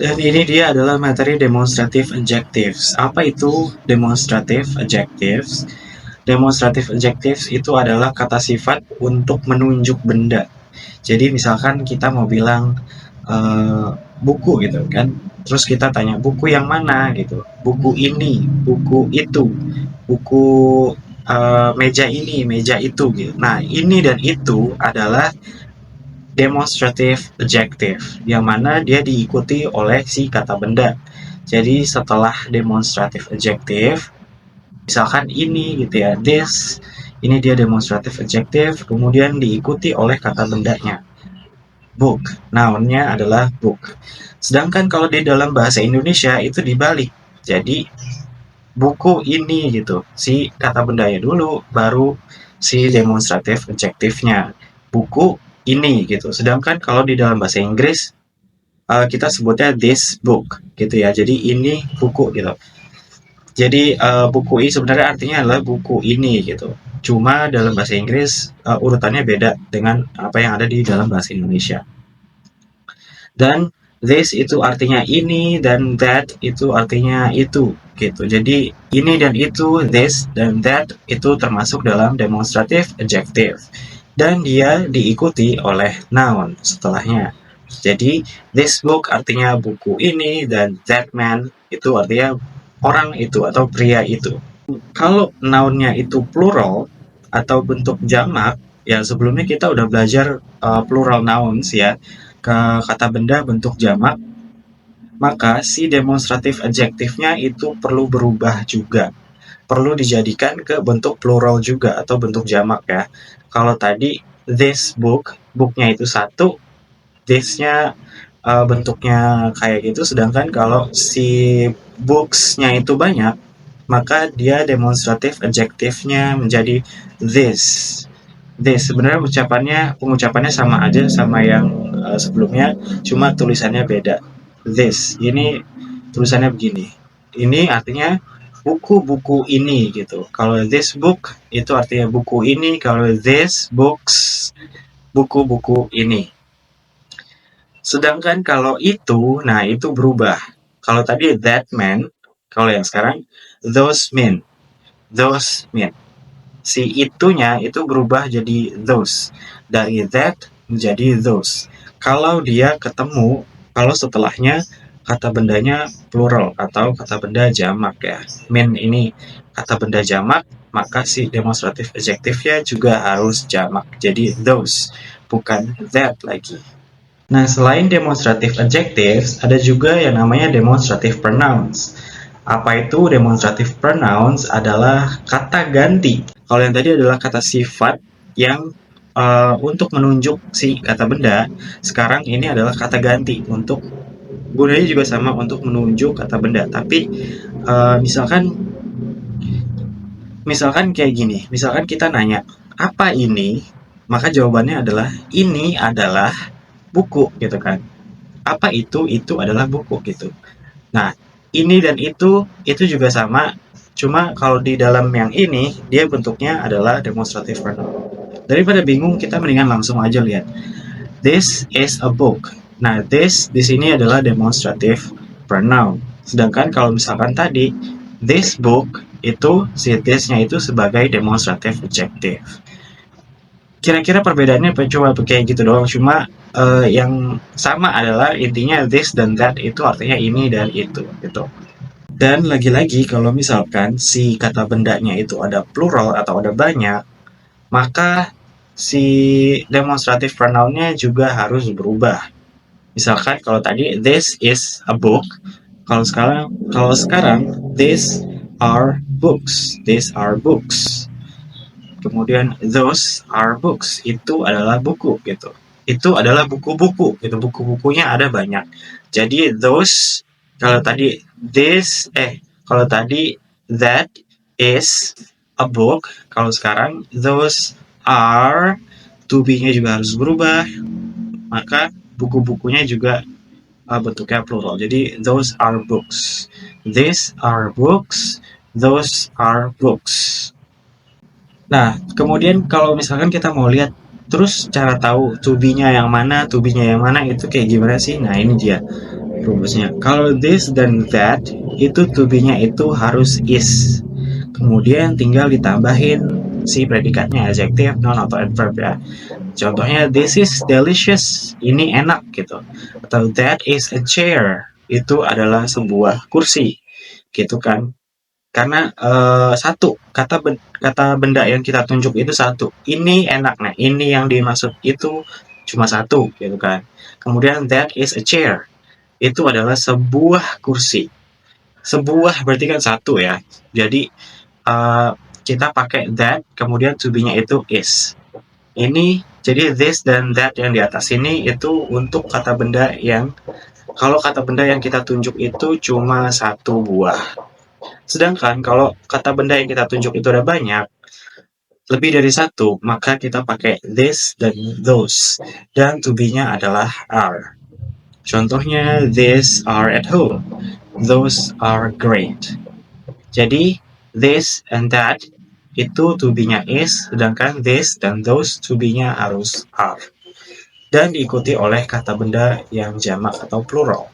Dan ini dia adalah materi demonstrative adjectives. Apa itu demonstrative adjectives? Demonstrative adjectives itu adalah kata sifat untuk menunjuk benda. Jadi misalkan kita mau bilang buku gitu kan, terus kita tanya buku yang mana gitu, buku ini, buku itu, buku meja ini, meja itu gitu. Nah ini dan itu adalah demonstrative adjective yang mana dia diikuti oleh si kata benda. Jadi setelah demonstrative adjective, misalkan ini gitu ya, this, ini dia demonstrative adjective, kemudian diikuti oleh kata bendanya. Book, nounnya adalah book. Sedangkan kalau di dalam bahasa Indonesia itu dibalik. Jadi buku ini gitu, si kata bendanya dulu, baru si demonstrative adjective-nya. Buku ini gitu. Sedangkan kalau di dalam bahasa Inggris kita sebutnya this book gitu ya. Jadi ini buku gitu. Jadi buku ini sebenarnya artinya adalah buku ini gitu. Cuma dalam bahasa Inggris urutannya beda dengan apa yang ada di dalam bahasa Indonesia. Dan this itu artinya ini dan that itu artinya itu gitu. Jadi ini dan itu, this dan that itu termasuk dalam demonstrative adjective. Dan dia diikuti oleh noun setelahnya. Jadi this book artinya buku ini dan that man itu artinya orang itu atau pria itu. Kalau nounnya itu plural atau bentuk jamak, ya sebelumnya kita udah belajar plural nouns ya, ke kata benda bentuk jamak, maka si demonstratif adjektifnya itu perlu berubah juga. Perlu dijadikan ke bentuk plural juga atau bentuk jamak ya. Kalau tadi this book, booknya itu satu, this-nya bentuknya kayak gitu, sedangkan kalau si books-nya itu banyak, maka dia demonstratif adjektifnya menjadi this. This sebenarnya pengucapannya sama aja sama yang sebelumnya, cuma tulisannya beda. This ini tulisannya begini. Ini artinya buku-buku ini gitu. Kalau this book itu artinya buku ini, kalau this books buku-buku ini. Sedangkan kalau itu, nah itu berubah. Kalau tadi that man, kalau yang sekarang those men, those men. Si itunya itu berubah jadi those. Dari that menjadi those. Kalau dia ketemu, kalau setelahnya kata bendanya plural atau kata benda jamak ya. Men ini kata benda jamak, maka si demonstratif adjektifnya juga harus jamak. Jadi those, bukan that lagi. Nah, selain demonstrative adjectives, ada juga yang namanya demonstrative pronouns. Apa itu demonstrative pronouns? Adalah kata ganti. Kalau yang tadi adalah kata sifat yang untuk menunjuk si kata benda, sekarang ini adalah kata ganti untuk gunanya juga sama untuk menunjuk kata benda. Tapi misalkan misalkan kayak gini, misalkan kita nanya apa ini, maka jawabannya adalah ini adalah buku gitu kan. Apa itu adalah buku gitu. Nah, ini dan itu juga sama, cuma kalau di dalam yang ini dia bentuknya adalah demonstrative pronoun. Daripada bingung, kita mendingan langsung aja lihat. This is a book. Nah, this di sini adalah demonstrative pronoun. Sedangkan kalau misalkan tadi this book itu si this-nya itu sebagai demonstrative adjective. Kira-kira perbedaannya coba kayak gitu doang, cuma yang sama adalah intinya this dan that itu artinya ini dan itu gitu. Dan lagi-lagi kalau misalkan si kata bendanya itu ada plural atau ada banyak, maka si demonstrative pronounnya juga harus berubah. Misalkan kalau tadi this is a book, kalau sekarang these are books, these are books. Kemudian those are books, itu adalah buku gitu. Itu adalah buku-buku gitu, buku-bukunya ada banyak. Jadi those, kalau tadi kalau tadi that is a book, kalau sekarang those are, to be-nya juga harus berubah, maka buku-bukunya juga bentuknya plural. Jadi those are books, these are books, those are books. Nah, kemudian kalau misalkan kita mau lihat terus cara tahu to be-nya yang mana, to be-nya yang mana itu kayak gimana sih? Nah, ini dia. rumusnya. Kalau this dan that, itu to be-nya itu harus is. Kemudian tinggal ditambahin si predikatnya, adjective, noun, atau adverb ya. Contohnya, this is delicious, ini enak gitu. Atau that is a chair, itu adalah sebuah kursi, gitu kan. Karena satu, kata benda yang kita tunjuk itu satu. Ini enak, nah ini yang dimaksud itu cuma satu, gitu kan. Kemudian that is a chair, itu adalah sebuah kursi. Sebuah berarti kan satu ya. Jadi kita pakai that, kemudian to be-nya itu is. Ini jadi this dan that yang di atas ini itu untuk kata benda yang, kalau kata benda yang kita tunjuk itu cuma satu buah. Sedangkan kalau kata benda yang kita tunjuk itu ada banyak, lebih dari satu, maka kita pakai this dan those. Dan to be-nya adalah are. Contohnya, these are at home, those are great. Jadi, this and that itu to be-nya is, sedangkan this dan those to be-nya harus are. Dan diikuti oleh kata benda yang jamak atau plural.